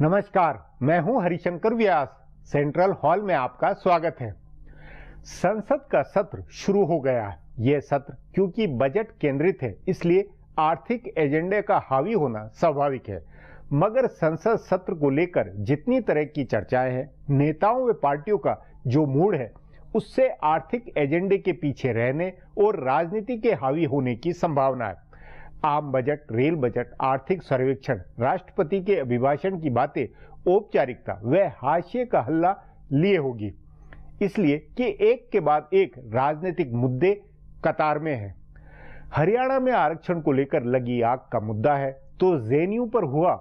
नमस्कार, मैं हूं हरिशंकर व्यास। सेंट्रल हॉल में आपका स्वागत है। संसद का सत्र शुरू हो गया है। यह सत्र क्योंकि बजट केंद्रित है, इसलिए आर्थिक एजेंडे का हावी होना स्वाभाविक है। मगर संसद सत्र को लेकर जितनी तरह की चर्चाएं हैं, नेताओं व पार्टियों का जो मूड है, उससे आर्थिक एजेंडे के पीछे रहने और राजनीति के हावी होने की संभावना है। आम बजट, रेल बजट, आर्थिक सर्वेक्षण, राष्ट्रपति के अभिभाषण की बातें औपचारिकता व हाशिए का हल्ला लिए होगी, इसलिए कि एक के बाद एक राजनीतिक मुद्दे कतार में हैं। हरियाणा में आरक्षण को लेकर लगी आग का मुद्दा है, तो जेएनयू पर हुआ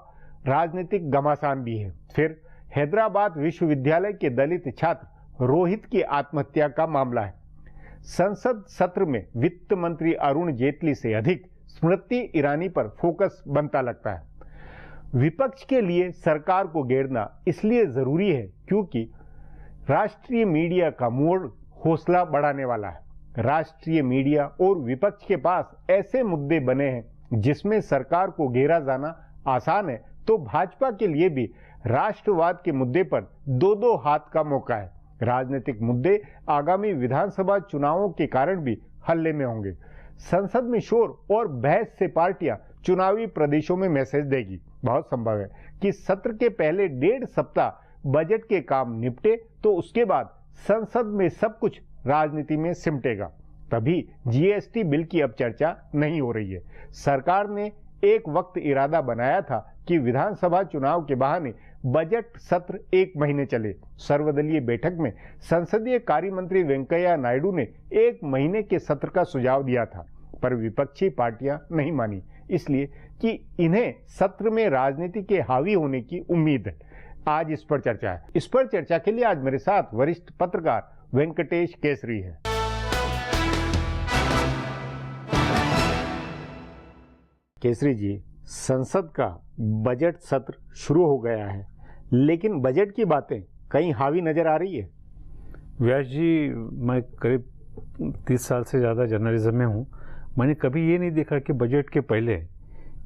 राजनीतिक घमासान भी है। फिर हैदराबाद विश्वविद्यालय के दलित छात्र रोहित की आत्महत्या का मामला है। संसद सत्र में वित्त मंत्री अरुण जेटली से अधिक स्मृति ईरानी पर फोकस बनता लगता है। विपक्ष के लिए सरकार को घेरना इसलिए जरूरी है क्योंकि राष्ट्रीय मीडिया का मोड़ हौसला बढ़ाने वाला है। राष्ट्रीय मीडिया और विपक्ष के पास ऐसे मुद्दे बने हैं जिसमें सरकार को घेरा जाना आसान है, तो भाजपा के लिए भी राष्ट्रवाद के मुद्दे पर दो हाथ का मौका है। राजनीतिक मुद्दे आगामी विधानसभा चुनावों के कारण भी हल्ले में होंगे। संसद में शोर और बहस से पार्टियां चुनावी प्रदेशों में मैसेज देगी। बहुत संभव है कि सत्र के पहले 1.5 सप्ताह बजट के काम निपटे, तो उसके बाद संसद में सब कुछ राजनीति में सिमटेगा। तभी जीएसटी बिल की अब चर्चा नहीं हो रही है। सरकार ने एक वक्त इरादा बनाया था कि विधानसभा चुनाव के बहाने बजट सत्र 1 महीने चले। सर्वदलीय बैठक में संसदीय कार्य मंत्री वेंकैया नायडू ने 1 महीने के सत्र का सुझाव दिया था, पर विपक्षी पार्टियां नहीं मानी, इसलिए कि इन्हें सत्र में राजनीति के हावी होने की उम्मीद है। आज इस पर चर्चा है। इस पर चर्चा के लिए आज मेरे साथ वरिष्ठ पत्रकार वेंकटेश केसरी है। केसरी जी, संसद का बजट सत्र शुरू हो गया है, लेकिन बजट की बातें कहीं हावी नजर आ रही है। व्यास जी, मैं करीब 30 साल से ज़्यादा जर्नलिज्म में हूँ। मैंने कभी ये नहीं देखा कि बजट के पहले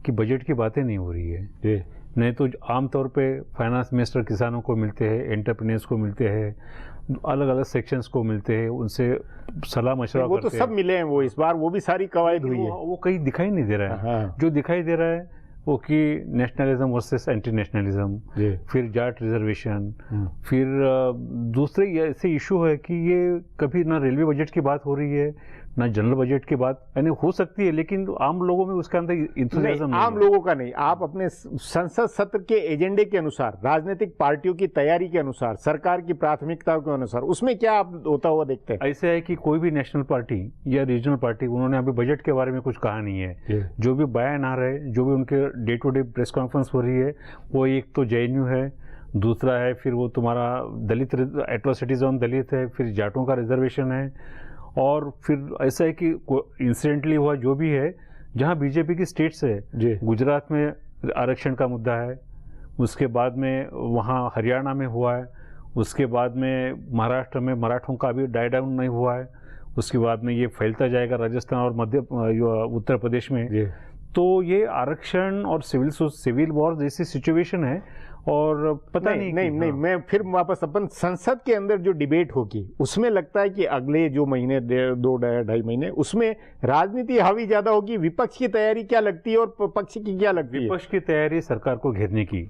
कि बजट की बातें नहीं हो रही है। नहीं तो आमतौर पे फाइनेंस मिनिस्टर किसानों को मिलते हैं, एंटरप्रेन्योर्स को मिलते हैं, अलग अलग सेक्शंस को मिलते हैं, उनसे सलाह मशवरा वो तो सब मिले हैं। वो इस बार वो भी सारी कवायद हुई है। वो कहीं दिखाई नहीं दे रहा है। हाँ। जो दिखाई दे रहा है वो कि नेशनलिज्म वर्सेस एंटी नेशनलिज्म, फिर जाट रिजर्वेशन, फिर दूसरे ऐसे इशू है कि ये कभी ना रेलवे बजट की बात हो रही है, ना जनरल बजट की बात, यानी हो सकती है, लेकिन आम लोगों में उसके अंदर इंथुजियाज्म नहीं। आम लोगों का नहीं, आप अपने संसद सत्र के एजेंडे के अनुसार, राजनीतिक पार्टियों की तैयारी के अनुसार, सरकार की प्राथमिकताओं के अनुसार, उसमें क्या आप होता हुआ देखते हैं? ऐसे है कि कोई भी नेशनल पार्टी या रीजनल पार्टी, उन्होंने अभी बजट के बारे में कुछ कहा नहीं है। जो भी बयान आ रहे हैं, जो भी उनके day to day press conference हो रही है, वो एक तो जेएनयू है, दूसरा है फिर वो तुम्हारा दलित एट्रोसिटीज ऑन दलित है, फिर जाटों का रिजर्वेशन है, और फिर ऐसा है कि इंसिडेंटली हुआ जो भी है, जहां बीजेपी की स्टेट्स है, गुजरात में आरक्षण का मुद्दा है, उसके बाद में वहां हरियाणा में हुआ है, उसके बाद में महाराष्ट्र में मराठों का अभी डाई डाउन नहीं हुआ है, उसके बाद में ये फैलता जाएगा राजस्थान और उत्तर प्रदेश में। तो ये आरक्षण और सिविल वॉर जैसी सिचुएशन है, और पता नहीं मैं फिर वापस अपन संसद के अंदर जो डिबेट होगी, उसमें लगता है कि अगले जो महीने 2-2.5 महीने, उसमें राजनीति हावी ज्यादा होगी। विपक्ष की तैयारी क्या लगती है और पक्ष की क्या लगती है? विपक्ष की तैयारी सरकार को घेरने की।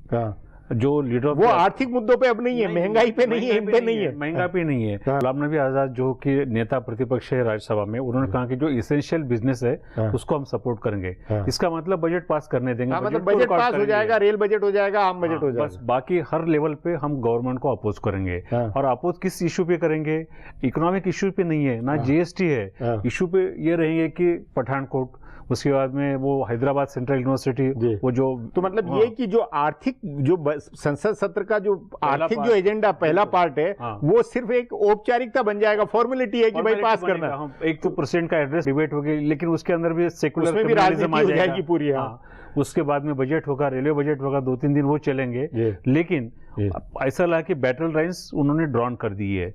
जो लीडर वो आर्थिक मुद्दों पे अब नहीं है, महंगाई पे नहीं है, इन पे नहीं है, महंगाई पे नहीं है। गुलाम नबी आजाद जो कि नेता प्रतिपक्ष है राज्यसभा में, उन्होंने कहा कि जो इसेंशियल बिजनेस है उसको हम सपोर्ट करेंगे। इसका मतलब बजट पास करने देंगे। मतलब बजट पास हो जाएगा, रेल बजट हो जाएगा, आम बजट हो जाएगा, बस बाकी हर लेवल पे हम गवर्नमेंट को अपोज करेंगे। और अपोज किस इशू पे करेंगे? इकोनॉमिक इशू पे नहीं है, ना जीएसटी है, इशू पे ये रहेंगे कि पठानकोट, उसके बाद में वो हैदराबाद सेंट्रल यूनिवर्सिटी, वो जो, तो मतलब ये कि जो आर्थिक, जो संसद सत्र का जो आर्थिक जो एजेंडा पहला पार्ट है, वो सिर्फ एक औपचारिकता बन जाएगा, फॉर्मेलिटी है कि भाई पास करना। एक तो प्रेसिडेंट का एड्रेस डिबेट होगी, लेकिन उसके अंदर भी सेकुलर भी राजनीति हो जाएगी पूरी। उसके बाद में बजट होगा, रेलवे बजट होगा, 2-3 दिन वो चलेंगे, लेकिन ऐसा लगा कि बैटल लाइन्स उन्होंने ड्रॉन कर दी है,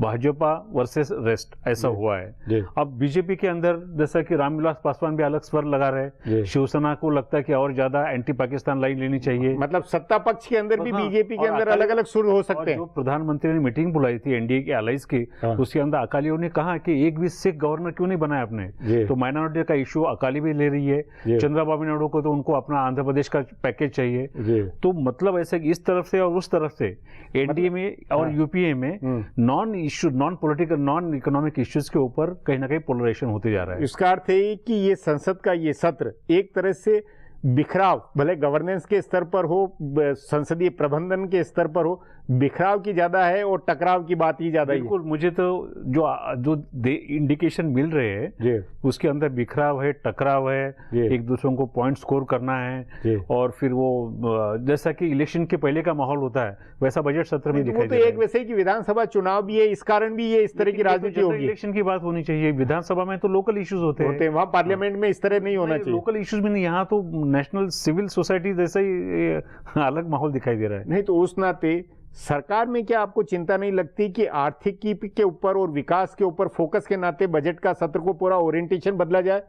भाजपा वर्सेस रेस्ट ऐसा हुआ है। अब बीजेपी के अंदर जैसा कि रामविलास पासवान भी अलग स्वर लगा रहे, शिवसेना को लगता है कि और ज्यादा एंटी पाकिस्तान लाइन लेनी चाहिए। मतलब सत्ता पक्ष के अंदर भी बीजेपी के अंदर अलग अलग सुर हो सकते हैं। जो प्रधानमंत्री ने मीटिंग बुलाई थी एनडीए के एलाइज की, उसके अंदर अकालियों ने कहा कि एक भी सिख गवर्नर क्यों नहीं बनाया आपने, तो माइनॉरिटी का इश्यू अकाली भी ले रही है। चंद्रबाबू नायडू को तो उनको अपना आंध्र प्रदेश का पैकेज चाहिए। तो मतलब ऐसे इस तरफ से और उस तरफ से एनडीए में और यूपीए में non political non economic issues के ऊपर कहीं ना कहीं पोलराइजेशन होते जा रहा है। इसका अर्थ है कि ये संसद का ये सत्र एक तरह से बिखराव, भले गवर्नेंस के स्तर पर हो, संसदीय प्रबंधन के स्तर पर हो, बिखराव की ज्यादा है और टकराव की बात ही ज्यादा है। बिल्कुल, मुझे तो जो इंडिकेशन मिल रहे हैं उसके अंदर बिखराव है, टकराव है, एक दूसरों को पॉइंट स्कोर करना है, और फिर वो जैसा कि इलेक्शन के पहले का माहौल होता है वैसा बजट सत्र में दिखाई दे रहा है। एक वैसे कि विधानसभा चुनाव भी है, इस कारण भी ये इस तरह की राजनीति होगी। इलेक्शन की बात होनी चाहिए, विधानसभा में तो लोकल इश्यूज होते हैं, वहाँ पार्लियामेंट में इस तरह नहीं होना चाहिए। लोकल इश्यूज में नहीं, यहाँ तो नेशनल सिविल सोसाइटी जैसा ही अलग माहौल दिखाई दे रहा है। नहीं तो उस नाते सरकार में क्या आपको चिंता नहीं लगती कि आर्थिकी के ऊपर और विकास के ऊपर फोकस के नाते बजट का सत्र को पूरा ओरिएंटेशन बदला जाए?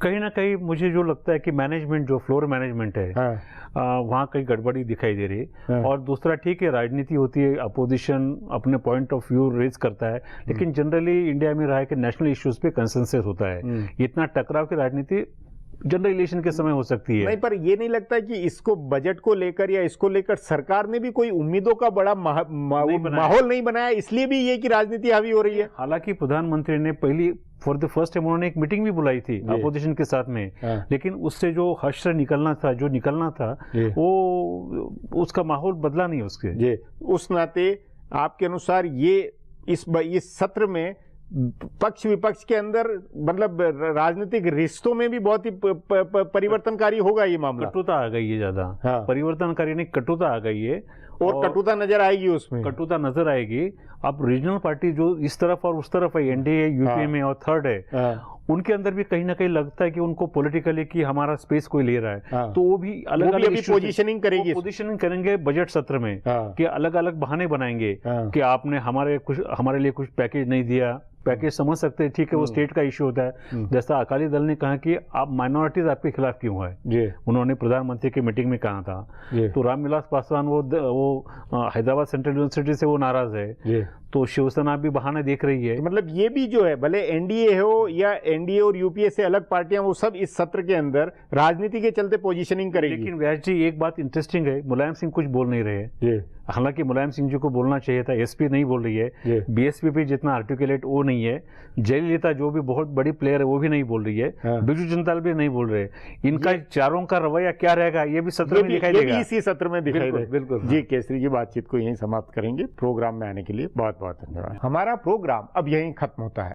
कहीं ना कहीं मुझे जो लगता है कि मैनेजमेंट जो फ्लोर मैनेजमेंट है, वहाँ कहीं गड़बड़ी दिखाई दे रही है। और दूसरा, ठीक है राजनीति होती है, अपोजिशन अपने पॉइंट ऑफ व्यू रेज करता है, लेकिन जनरली इंडिया में रहा है कि नेशनल इश्यूज पे कंसेंसस होता है। इतना टकराव की राजनीति जनरल इलेक्शन के समय हो सकती है। नहीं, पर ये नहीं लगता कि इसको बजट को लेकर या इसको लेकर सरकार ने भी कोई उम्मीदों का बड़ा माहौल नहीं बनाया, इसलिए भी ये कि राजनीति हावी हो रही है। हालांकि प्रधानमंत्री ने फॉर द फर्स्ट टाइम उन्होंने एक मीटिंग भी बुलाई थी अपोजिशन के साथ में, लेकिन उससे जो हर्ष निकलना था वो उसका माहौल बदला नहीं उसके। उस नाते आपके अनुसार ये इस सत्र में पक्ष विपक्ष के अंदर मतलब राजनीतिक रिश्तों में भी बहुत ही परिवर्तनकारी होगा ये मामला। कटुता आ गई है ज्यादा, परिवर्तनकारी नहीं, कटुता आ गई है, और कटुता नजर आएगी, उसमें कटुता नजर आएगी। अब रीजनल पार्टी जो इस तरफ और उस तरफ है, एनडीए यूपीए में और थर्ड है, उनके अंदर भी कहीं ना कहीं लगता है कि उनको पॉलिटिकली कि हमारा स्पेस कोई ले रहा है, तो वो भी अलग अलग पोजीशनिंग करेंगे बजट सत्र में, कि अलग अलग बहाने बनाएंगे कि आपने हमारे लिए कुछ पैकेज नहीं दिया। पैकेज समझ सकते हैं, ठीक है, वो स्टेट का इश्यू होता है। जैसा अकाली दल ने कहा कि आप माइनॉरिटीज आपके खिलाफ क्यों है, उन्होंने प्रधानमंत्री की मीटिंग में कहा था। तो रामविलास पासवान वो हैदराबाद सेंट्रल यूनिवर्सिटी से वो नाराज है, तो शिवसेना भी बहाने देख रही है। तो मतलब ये भी जो है, भले एनडीए हो या एनडीए और यूपीए से अलग पार्टियां, वो सब इस सत्र के अंदर राजनीति के चलते पोजीशनिंग करेगी। लेकिन व्यास जी एक बात इंटरेस्टिंग है, मुलायम सिंह कुछ बोल नहीं रहे। हालांकि मुलायम सिंह जी को बोलना चाहिए था, एसपी नहीं बोल रही है, बीएसपी भी जितना आर्टिकुलेट वो नहीं है, जयललिता जो भी बहुत बड़ी प्लेयर है वो भी नहीं बोल रही है, बिजू जनता भी नहीं बोल रहे। इनका चारों का रवैया क्या रहेगा ये भी सत्र में दिखाई देगा, इसी सत्र में दिखाई देगा। बिल्कुल जी केसरी जी, बातचीत को यहीं समाप्त करेंगे। प्रोग्राम में आने के लिए बहुत बहुत धन्यवाद। हमारा प्रोग्राम अब यहीं खत्म होता है।